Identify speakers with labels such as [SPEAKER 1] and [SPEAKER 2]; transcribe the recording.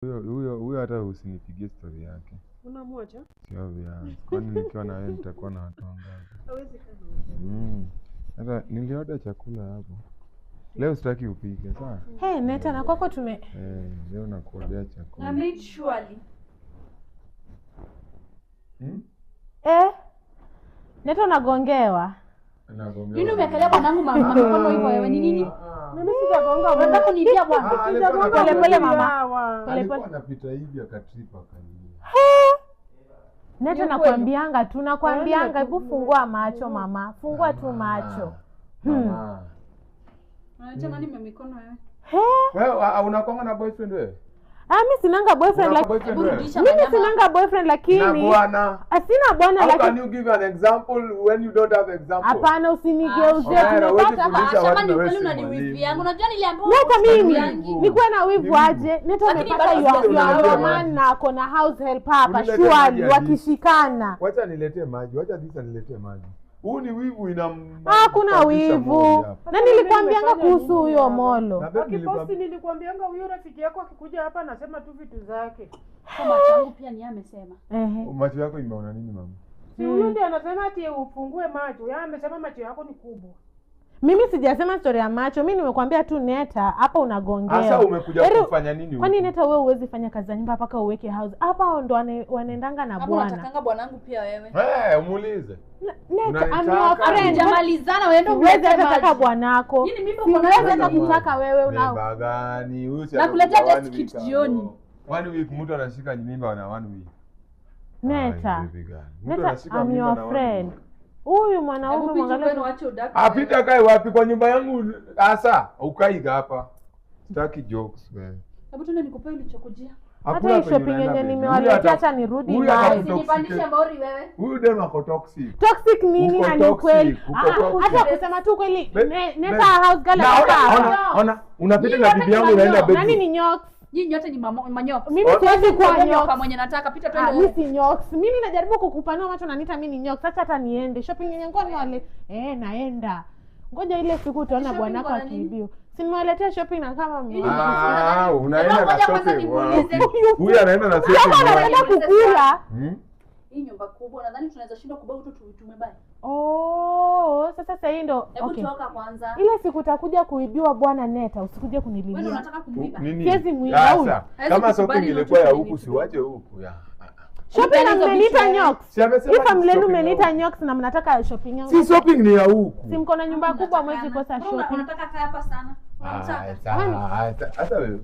[SPEAKER 1] Huyo hata usinipigie story yake.
[SPEAKER 2] Unamwacha?
[SPEAKER 1] Sio obvious. Kwani nikiwa na wewe nitakuwa na watu wangapi?
[SPEAKER 2] Hawezi kana.
[SPEAKER 1] Sasa nilioda chakula hapo. Leo sitaki upike, sawa?
[SPEAKER 3] Neta na kwako
[SPEAKER 1] Leo nakuodia chakula.
[SPEAKER 4] Na meat surely.
[SPEAKER 3] Neta nagongewa.
[SPEAKER 1] Nagongewa.
[SPEAKER 4] Nini umekalia bwanangu mkono hivyo wewe ni nini?
[SPEAKER 2] Mimi sijagonga.
[SPEAKER 4] Unataka kuniibia bwana?
[SPEAKER 2] Sijagonga
[SPEAKER 3] pole mama.
[SPEAKER 1] Alikuwa anapita hivi akatripa kanini.
[SPEAKER 3] Neta nakwambianga hebu fungua macho mama. Fungua tu macho.
[SPEAKER 1] Mama.
[SPEAKER 4] Unachana nini mikono wewe?
[SPEAKER 1] Wewe unakuanga na boyfriend wewe?
[SPEAKER 3] Mimi sinanga boyfriend lakini
[SPEAKER 1] na bwana.
[SPEAKER 3] Sina bwana lakini.
[SPEAKER 1] How can you give an example when you don't have example?
[SPEAKER 3] Hapana usinigeuze
[SPEAKER 1] tunapata
[SPEAKER 4] kama ni kweli unaniwivu yangu. Unajua niliambiwa
[SPEAKER 3] Neta mimi nikuwa na wivu aje. Neta umepata your man na kona house help hapa surely wakishikana.
[SPEAKER 1] Wacha niletee maji. Wacha Disa niletee maji. Huu ni wivu
[SPEAKER 3] kuna wivu. Na nilikwambianga kuhusu huyo Molo.
[SPEAKER 2] Akiposti nilikwambianga huyo rafiki yako akikuja hapa anasema tu vitu zake.
[SPEAKER 4] Kama changu pia ni amesema.
[SPEAKER 1] Macho yako imeona nini mama?
[SPEAKER 2] Si huyo ndiye anasema ati ufungue macho. Yeye amesema macho yako ni kubwa.
[SPEAKER 3] Mimi sijasema story ya macho. Mimi nimekwambia tu Neta hapa unagongea.
[SPEAKER 1] Sasa umekuja kufanya nini huko?
[SPEAKER 3] Kwani Neta wewe huwezi fanya kazi za nyumba mpaka uweke house? Hapa ndo wanaendanga na bwana.
[SPEAKER 4] Hapo unatakanga bwanangu pia wewe.
[SPEAKER 1] Umuulize.
[SPEAKER 3] Neta I'm your friend.
[SPEAKER 4] Jamalizana wewe ndio
[SPEAKER 3] uweze hata bwanako.
[SPEAKER 4] Nini mimi
[SPEAKER 3] unaweza hata kutaka wewe unao.
[SPEAKER 1] Beba gani? Huyu si
[SPEAKER 4] nakuletea test kit jioni.
[SPEAKER 1] 1 week mtu anashika mimba na 1 week.
[SPEAKER 3] Neta I'm your friend. Huyu mwanaume mwangalie
[SPEAKER 1] apita kae wapi kwa nyumba yangu sasa ukaiga hapa. Sitaki jokes wewe.
[SPEAKER 4] Hebu tuende nikupe ulichokujia.
[SPEAKER 3] Hata shopping yenye nimewaletea acha nirudi naye.
[SPEAKER 4] Usinipandishe mori wewe.
[SPEAKER 1] Huyu dem ako toxic.
[SPEAKER 3] Toxic nini na ni kweli? Hata kusema tu kweli Neta house girl
[SPEAKER 1] ona unapita na bibi yangu unaenda bedroom.
[SPEAKER 3] Nani ni nyoka?
[SPEAKER 4] Nyinyi nyote ni manyoka.
[SPEAKER 3] Mimi siwezi kuwa nyoka
[SPEAKER 4] mwenye nataka pita twende.
[SPEAKER 3] Mimi si nyoka. Mimi najaribu kukupanua macho na nita mimi ni nyoka. Sasa hata niende shopping yenye ngoja wale. Naenda. Ngoja ile siku utaona bwanako akiibio. Si nimewaletea shopping na kama mimi.
[SPEAKER 1] Unaenda na shopping. Huyu anaenda na shopping.
[SPEAKER 3] Kama anaenda kukula.
[SPEAKER 4] Hii nyumba kubwa nadhani tunaweza shindwa kubao tu tumebaya.
[SPEAKER 3] Sasa hii ndo
[SPEAKER 4] hebu toka kwanza.
[SPEAKER 3] Ile siku utakuja kuibiwa bwana Neta, usikuje kunililia.
[SPEAKER 4] Wewe unataka kumuiba?
[SPEAKER 3] Siwezi muiba huyu.
[SPEAKER 1] Kama shopping ilikuwa ya huku siwache huku ya.
[SPEAKER 3] Shopping ameniita nyoks. Hii familia yenu mmeniita nyoks na mnataka shopping yangu.
[SPEAKER 1] Si shopping ni ya huku.
[SPEAKER 3] Si mko na nyumba kubwa mwezi kosa shopping.
[SPEAKER 4] Unataka kaa hapa sana.
[SPEAKER 1] Hata wewe.